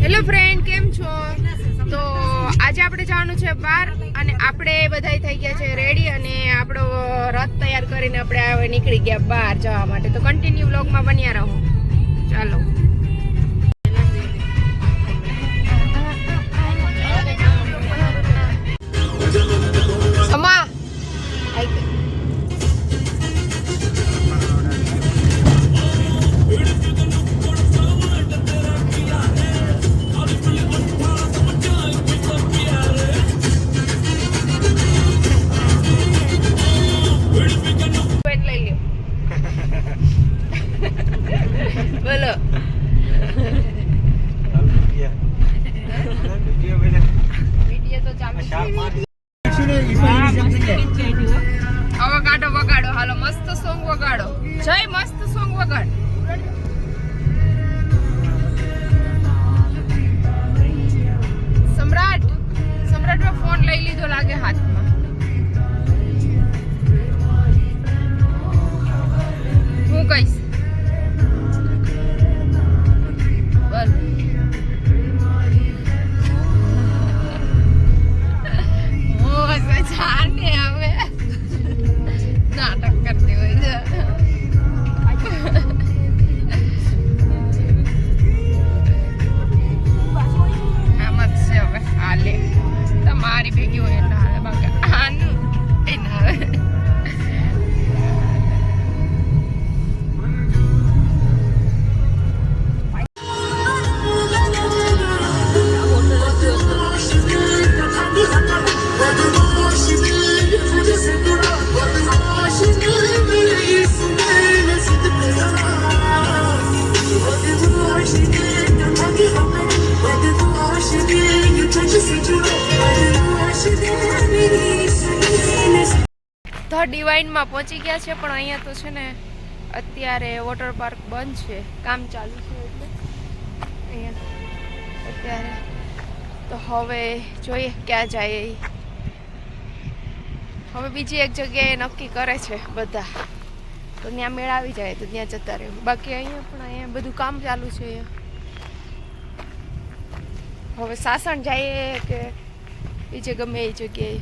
Hello friend, કેમ છો? તો આજે આપણે જવાનું છે બહાર અને આપણે બધા થઈ ગયા છે રેડી અને આપણો રથ તૈયાર કરીને આપણે નીકળી ગયા બહાર જવા માટે. તો કન્ટિન્યુ વ્લોગમાં બન્યા રહો. ચાલો. અમા બોલો. વિડિયો તો ચાલુ હવે ગાડો વગાડો. હાલો, મસ્ત સોંગ વગાડો. જય મસ્ત સોંગ વગાડ. સમ્રાટ સમ્રાટનો ફોન લઈ લીધો લાગે હાથમાં. હું કહીશ બોલ. જાને હવે નાટક કરતી હોય છે. આમ જ છે હવે. હાલે તમારી ભેગી હોય એટલે હાલે. બાકી આનું એ ના આવે. ધ ડિવાઇનમાં પહોંચી ગયા છે પણ અહીંયા તો છે ને અત્યારે વોટર પાર્ક બંધ છે, કામ ચાલુ છે એટલે અહીંયા અત્યારે. તો હવે જોઈએ ક્યાં જાય. હવે બીજી એક જગ્યાએ નક્કી કરે છે બધા, તો ત્યાં મેળ આવી જાય તો ત્યાં જતા રહેવું. બાકી અહીંયા પણ અહીંયા બધું કામ ચાલુ છે. હવે સાસણ જાય કે બીજે ગમે એ જગ્યાએ,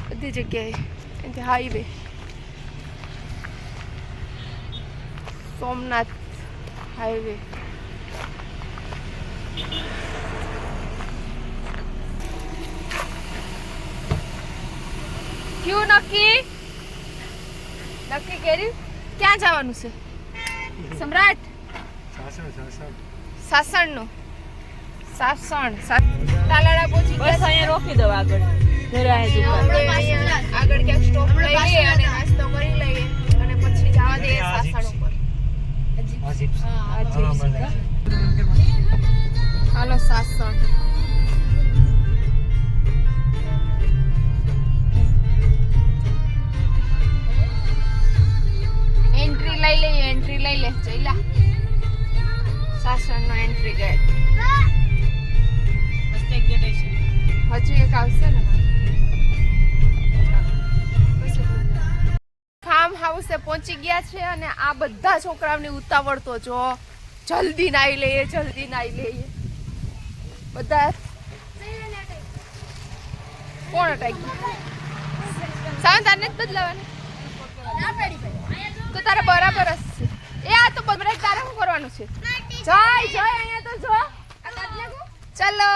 બધી જગ્યાએ એનાથી હાઈવે સોમનાથ હાઈવે. ક્યું નક્કી કર્યું? ક્યાં જવાનું છે સમ્રાટ? સાસણ તાલાડા પહોંચી ગયા. બસ અહીંયા રોકી દો આગળ. આગળ ક્યાંક સ્ટોપ લઈ લઈએ અને નાસ્તો કરી લઈએ અને પછી જવા દઈએ સાસણ ઉપર. હાલો સાસણ. એન્ટ્રી લઈ લે જઈલા. સાસણ નો એન્ટ્રી ગેટ. હજુ એક આવશે ને. ફાર્મ હાઉસે પહોંચી ગયા છે અને આ બધા છોકરાઓની ઉતાવળ તો જો. જલ્દી નાઈ લઈએ બધા. કોણ અટાઈ સાવન તારને જ બદલાવાની તો તારે બરાબર જ છે. એ આ તો બ્રેક તારે શું કરવાનું છે? જય અહીંયા તો જો. ચલો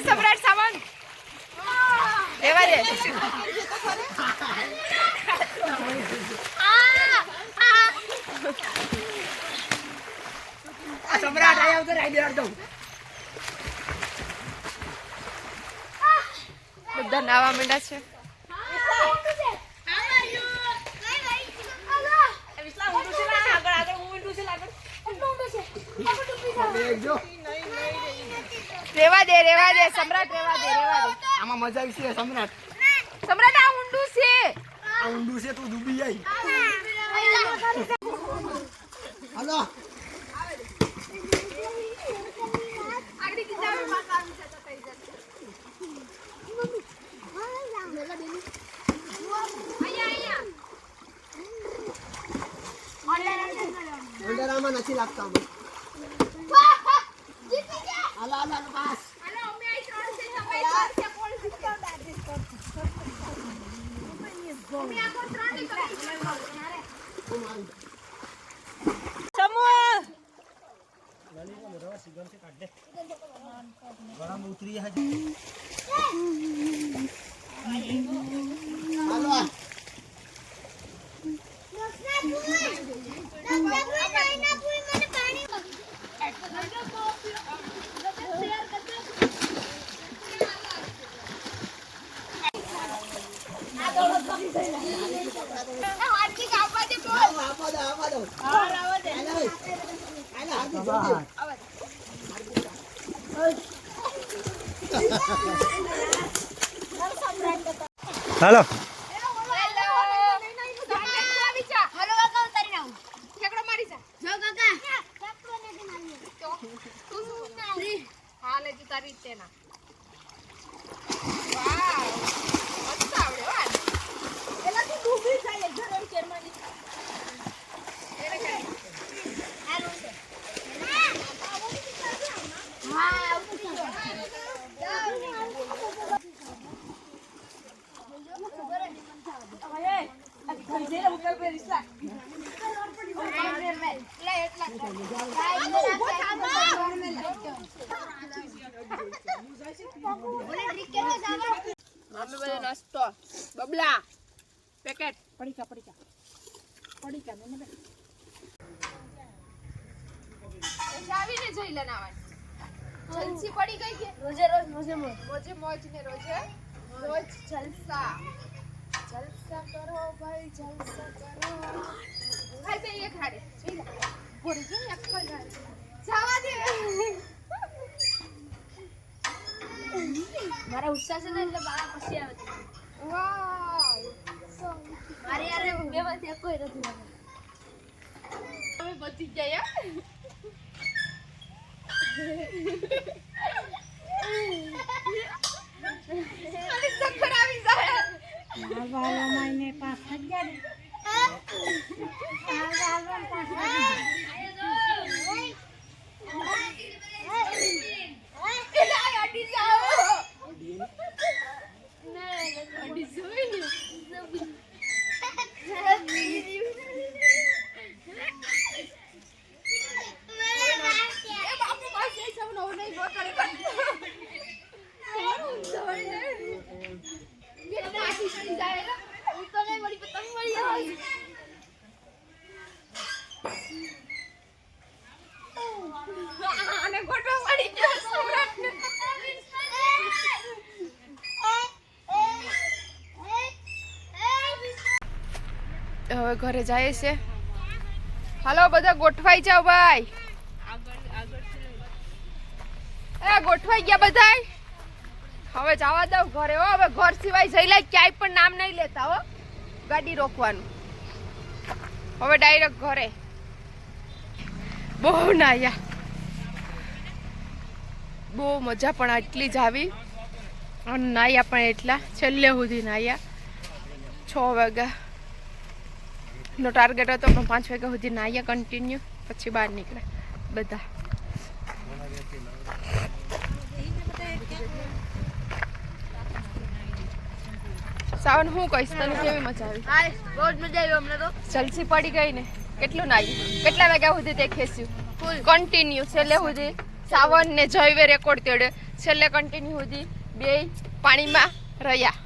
સમ્રાટ સાવન લેવા દે. સમ્રાટ આયા ઉધર આઈ બેર દઉં. બધા નાવા માંડ્યા છે. રેવા દે સમ્રાટ, રેવા દે. આમાં મજા આવી છે સમ્રાટ. આ ઊંડું છે. તું ડૂબી જાય. હાલો આમાં નથી લાગતા અમે. હાલો હાલો હાલો પાસ. હાલો આપવા દો. હાલો નાસ્તો બબલા પેકેટ આવીને જઈ લેનાવાની જલસી પડી ગઈ કે રોજે મોજ ને રોજે રોજ જલસા કરો ભાઈ જલસા કરો ભાઈ તે એક હાડે જઈ લે ભોરી જઈ એક કઈ હાડે જવા દે મારા ઉત્સાહ છે ને એટલે બાર પછી આવે છે. વાવ મારે યાર બે માંથી કોઈ નથી આવે. તમે બચી ગયા અને ચક્કર આવી જાય અને ગોટો પડી ગયો સમ્રાટને. હવે ઘરે જાય છે. હાલો બધા ગોઠવાઈ જાવ ભાઈ. એ ગોઠવાઈ ગયા બધાય. હવે જવા દો ઘરે હો. હવે ઘર સિવાય જઈ લે ક્યાંય પણ નામ નહીં લેતા હો. ગાડી રોકવાનું. હવે ડાયરેક્ટ ઘરે. બહુ નાયા બહુ મજા પણ આટલી જ આવી અને નાયા પણ એટલા છેલ્લે સુધી નાયા 6 વાગ્યા નો ટાર્ગેટ હતો પણ 5 વાગ્યા સુધી નાયા કન્ટિન્યુ પછી બહાર નીકળ્યા બધા. સાવન હું કહીશ તને કેવી મજા આવી? બહુ જ મજા આવી અમને તો. જલસી પડી ગઈ ને. કેટલું નાયું? કેટલા વાગ્યા સુધી તે ખેસ્યું? ફૂલ કન્ટિન્યુ છેલ્લે સુધી. સાવન ને જયવે રેકોર્ડ તેડે છેલ્લે કન્ટિન્યુ સુધી બે પાણીમાં રહ્યા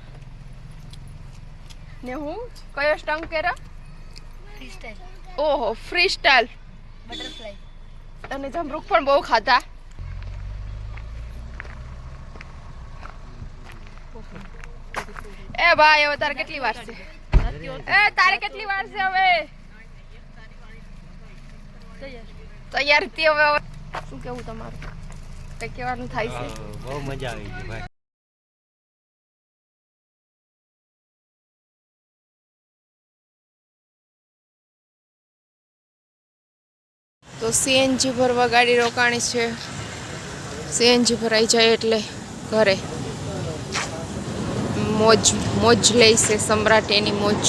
ને હું કયો સ્ટંગ કર્યો? ફ્રી સ્ટાઈલ ઓહો ફ્રી સ્ટાઈલ બટરફ્લાય અને જમરૂખ પણ બહુ ખાધા. એ ભાઈ હવે તારે કેટલી વાર છે? તારે કેટલી વાર છે હવે? તૈયાર હતી હવે. શું કેવું તમારું? કઈ કહેવાનું થાય છે? બહુ મજા આવી ગઈ ભાઈ. તો સીએનજી ભરવા ગાડી રોકાણી છે. સીએનજી ભરાઈ જાય એટલે ઘરે મોજ મોજ લઈ છે. સમ્રાટ એની મોજ.